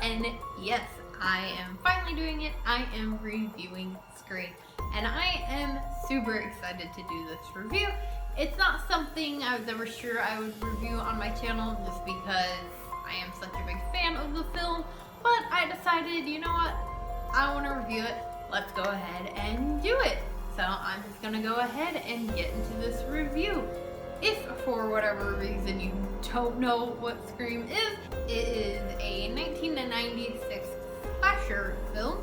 And yes, I am finally doing it. I am reviewing Scream, and I am super excited to do this review. It's not something I was ever sure I would review on my channel just because I am such a big fan of the film, but I decided, you know what, I want to review it. Let's go ahead and do it. So I'm just gonna go ahead and get into this review. If for whatever reason you don't know what Scream is, it is a 1996 slasher film,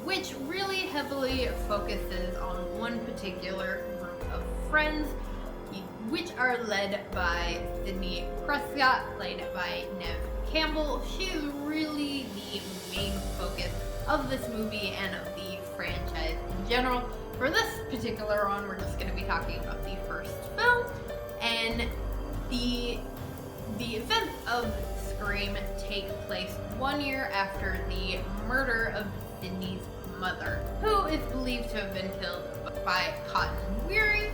which really heavily focuses on one particular group of friends, which are led by Sidney Prescott, played by Neve Campbell. She is really the main focus of this movie and of the franchise in general. For this particular one, we're just going to be talking about the first film, and the events of Scream take place 1 year after the murder of Sidney's mother, who is believed to have been killed by Cotton Weary.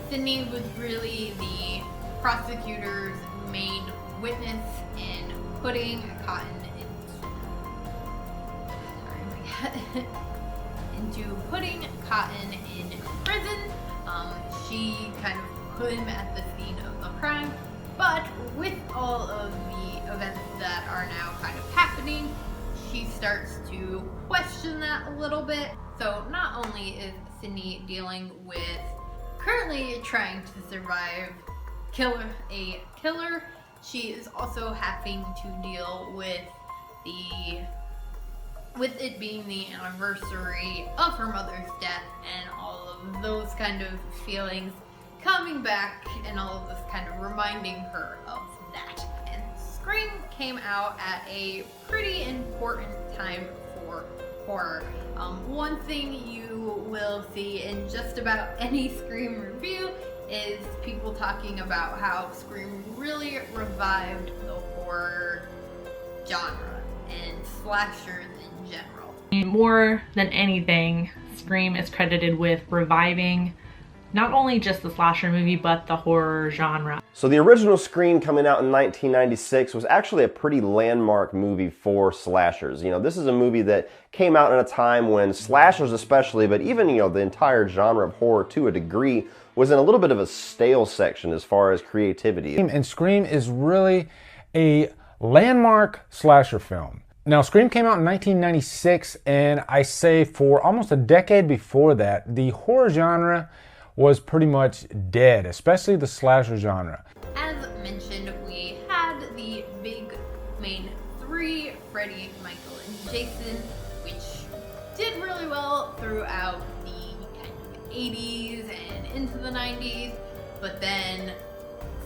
Sidney was really the prosecutor's main witness in putting Cotton into putting Cotton in prison. She kind of put him at the scene of the crime, but with all of the events that are now kind of happening, she starts to question that a little bit. So not only is Sidney dealing with currently trying to survive a killer, she is also having to deal with it being the anniversary of her mother's death and all of those kind of feelings coming back and all of this kind of reminding her of that. And Scream came out at a pretty important time for horror. One thing you will see in just about any Scream review is people talking about how Scream really revived the horror genre and slashers in general. More than anything, Scream is credited with reviving not only just the slasher movie, but the horror genre. So the original Scream, coming out in 1996, was actually a pretty landmark movie for slashers. You know, this is a movie that came out in a time when slashers especially, but even, you know, the entire genre of horror to a degree, was in a little bit of a stale section as far as creativity. And Scream is really a landmark slasher film. Now, Scream came out in 1996, and I say for almost a decade before that, the horror genre was pretty much dead, especially the slasher genre. As mentioned, we had the big main three, Freddy, Michael, and Jason, which did really well throughout the kind of 80s and into the 90s, but then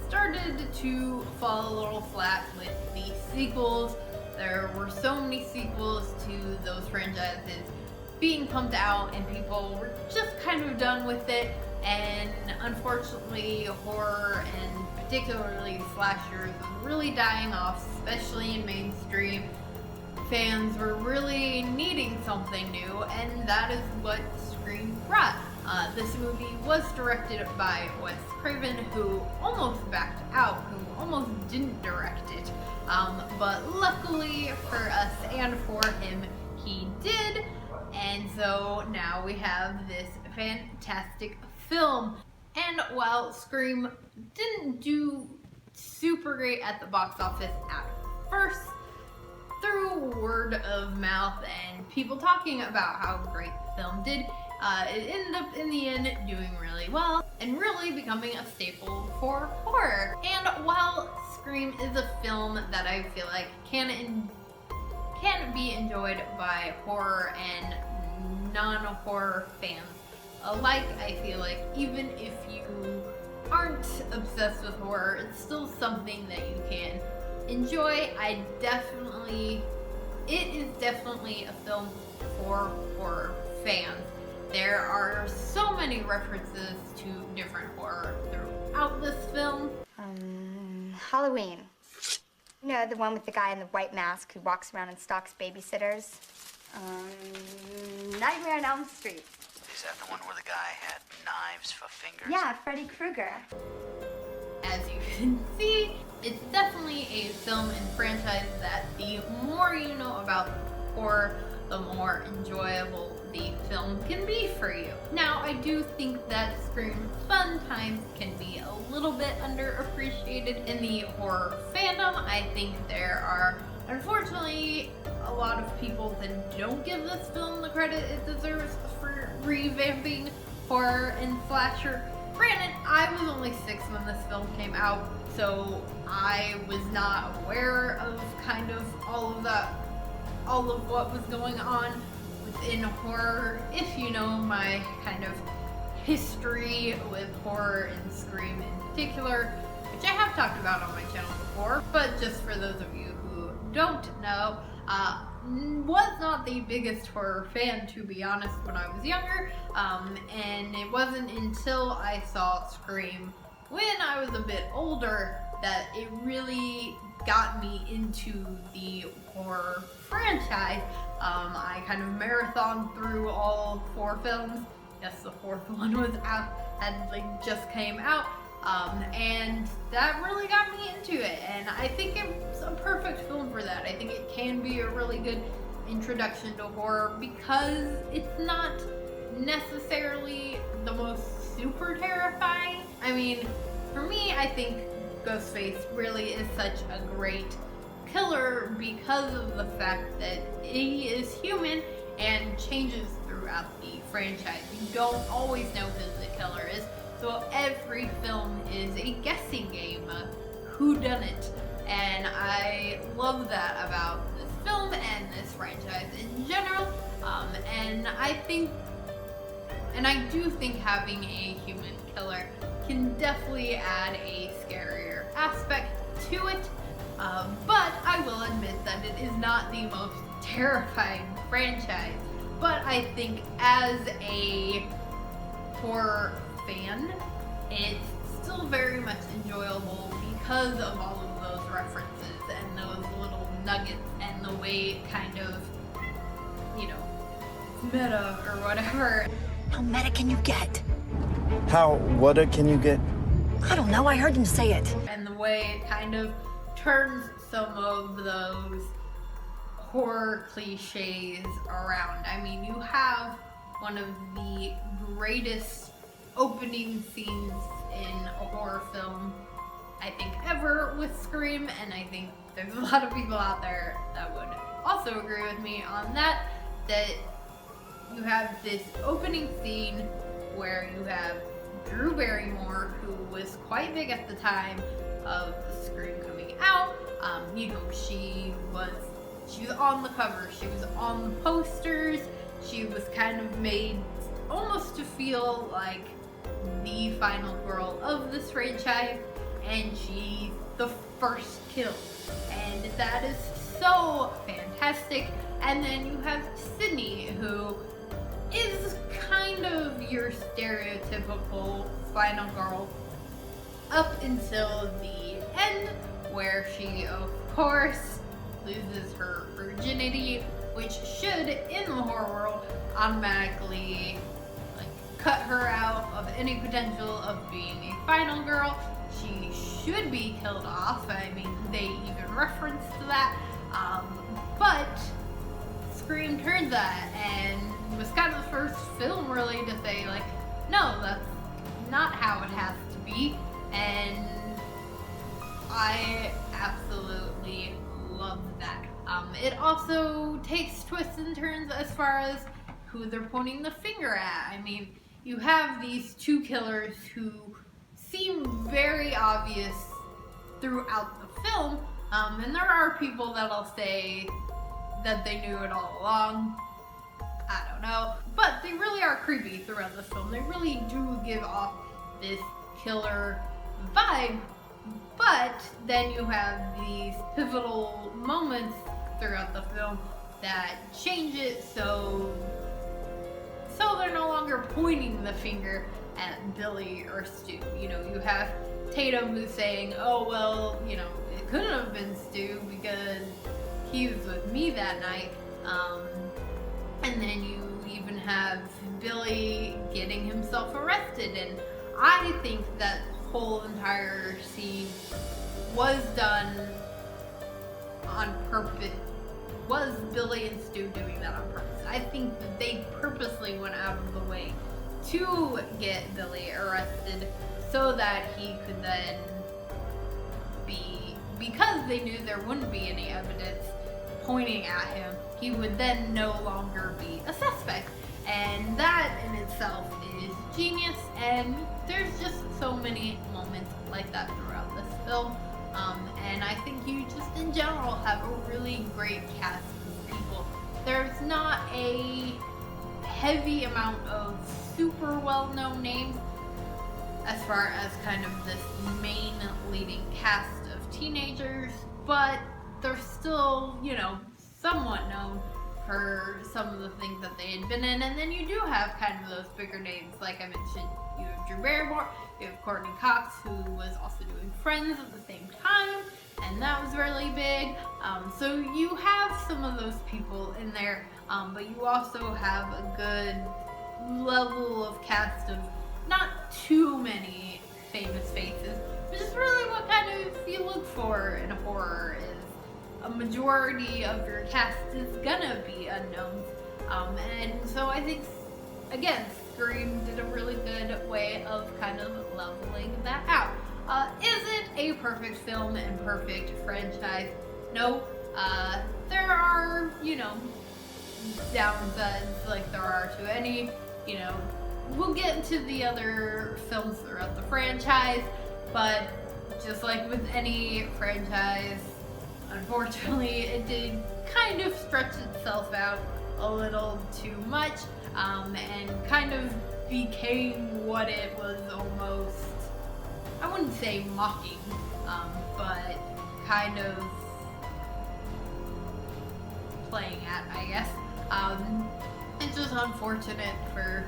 started to fall a little flat with the sequels. There were so many sequels to those franchises being pumped out, and people were just kind of done with it. And unfortunately, horror and particularly slashers was really dying off, especially in mainstream. Fans were really needing something new, and that is what Scream brought. This movie was directed by Wes Craven, who almost backed out, who almost didn't direct it. But luckily for us and for him, he did. And so now we have this fantastic film. And while Scream didn't do super great at the box office at first, through word of mouth and people talking about how great the film did, it ended up in the end doing really well and really becoming a staple for horror. And while Scream is a film that I feel like can be enjoyed by horror and non-horror fans alike, I feel like even if you aren't obsessed with horror, it's still something that you can enjoy. It is definitely a film for horror fans. There are so many references to different horror throughout this film. Halloween. You know, the one with the guy in the white mask who walks around and stalks babysitters. Nightmare on Elm Street. Is that the one where the guy had knives for fingers? Yeah, Freddy Krueger. As you can see, It's definitely a film and franchise that the more you know about horror, the more enjoyable the film can be for you. Now, I do think that Scream sometimes can be a little bit underappreciated in the horror fandom. I think there are, unfortunately, a lot of people that don't give this film the credit it deserves for revamping horror and slasher. Granted, I was only 6 when this film came out, so I was not aware of kind of all of what was going on within horror. If you know my kind of history with horror and Scream in particular, which I have talked about on my channel before, but just for those of you who don't know, was not the biggest horror fan, to be honest, when I was younger, and it wasn't until I saw Scream when I was a bit older that it really got me into the horror franchise. I kind of marathoned through all 4 films. Yes, the 4th one was out, just came out, and that really got me into it, and I think it's a perfect film for that. I think it can be a really good introduction to horror because it's not necessarily the most super terrifying. I mean, for me, I think Ghostface really is such a great killer because of the fact that he is human and changes throughout the franchise. You don't always know who the killer is, so every film is a guessing game, whodunit, and I love that about this film and this franchise in general. And I do think having a human killer can definitely add a scarier aspect to it. But I will admit that it is not the most terrifying franchise. But I think as a horror fan, it's still very much enjoyable because of all of those references and those little nuggets and the way it kind of, you know, it's meta or whatever. How meta can you get? How whata can you get? I don't know, I heard him say it. And the way it kind of turns some of those horror cliches around. I mean, you have one of the greatest opening scenes in a horror film, I think, ever with Scream, and I think there's a lot of people out there that would also agree with me on that, that you have this opening scene where you have Drew Barrymore, who was quite big at the time of Scream coming out. You know, she was on the cover, she was on the posters, she was kind of made almost to feel like the final girl of this franchise, and she's the first kill, and that is so fantastic. And then you have Sydney, who is kind of your stereotypical final girl up until the end, where she, of course, loses her virginity, which should, in the horror world, automatically cut her out of any potential of being a final girl. She should be killed off. I mean, they even referenced that. But Scream turned that, and it was kind of the first film really to say, like, no, that's not how it has to be. And I absolutely love that. It also takes twists and turns as far as who they're pointing the finger at. I mean, you have these 2 killers who seem very obvious throughout the film, and there are people that'll say that they knew it all along. I don't know, but they really are creepy throughout this film. They really do give off this killer vibe, but then you have these pivotal moments throughout the film that change it so they're no longer pointing the finger at Billy or Stu. You know, you have Tatum who's saying, oh, well, you know, it couldn't have been Stu because he was with me that night. And then you have Billy getting himself arrested, and I think that whole entire scene was done on purpose. Was Billy and Stu doing that on purpose? I think that they purposely went out of the way to get Billy arrested so that he could then be, because they knew there wouldn't be any evidence pointing at him, he would then no longer be a suspect. And that in itself is genius, and there's just so many moments like that throughout this film. And I think you just in general have a really great cast of people. There's not a heavy amount of super well-known names as far as kind of this main leading cast of teenagers, but they're still, you know, somewhat known for some of the things that they had been in. And then you do have kind of those bigger names, like I mentioned. You have Drew Barrymore, you have Courtney Cox, who was also doing Friends at the same time, and that was really big. So you have some of those people in there, but you also have a good level of cast of not too many famous faces, which is really what kind of you look for in horror. Is a majority of your cast is gonna be unknowns, and so I think, again, Scream did a really good way of kind of leveling that out. Is it a perfect film and perfect franchise? No. There are, you know, downsides like there are to any, you know, we'll get into the other films throughout the franchise, but just like with any franchise, unfortunately, it did kind of stretch itself out a little too much, and kind of became what it was almost, I wouldn't say mocking, but kind of playing at, I guess. It's just unfortunate for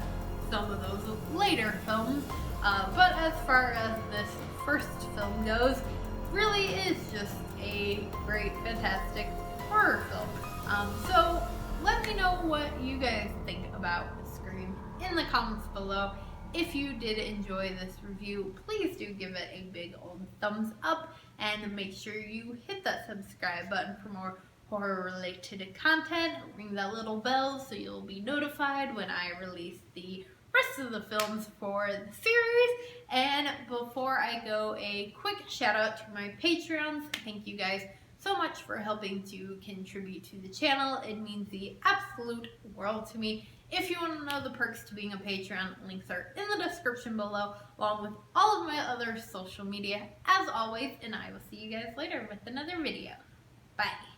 some of those later films, but as far as this first film goes, really is just a great, fantastic horror film. So let me know what you guys think about Scream in the comments below. If you did enjoy this review, please do give it a big old thumbs up, and make sure you hit that subscribe button for more horror related content. Ring that little bell so you'll be notified when I release the rest of the films for the series. And before I go, a quick shout out to my Patreons. Thank you guys so much for helping to contribute to the channel. It means the absolute world to me. If you want to know the perks to being a Patreon, links are in the description below, along with all of my other social media, as always, and I will see you guys later with another video. Bye.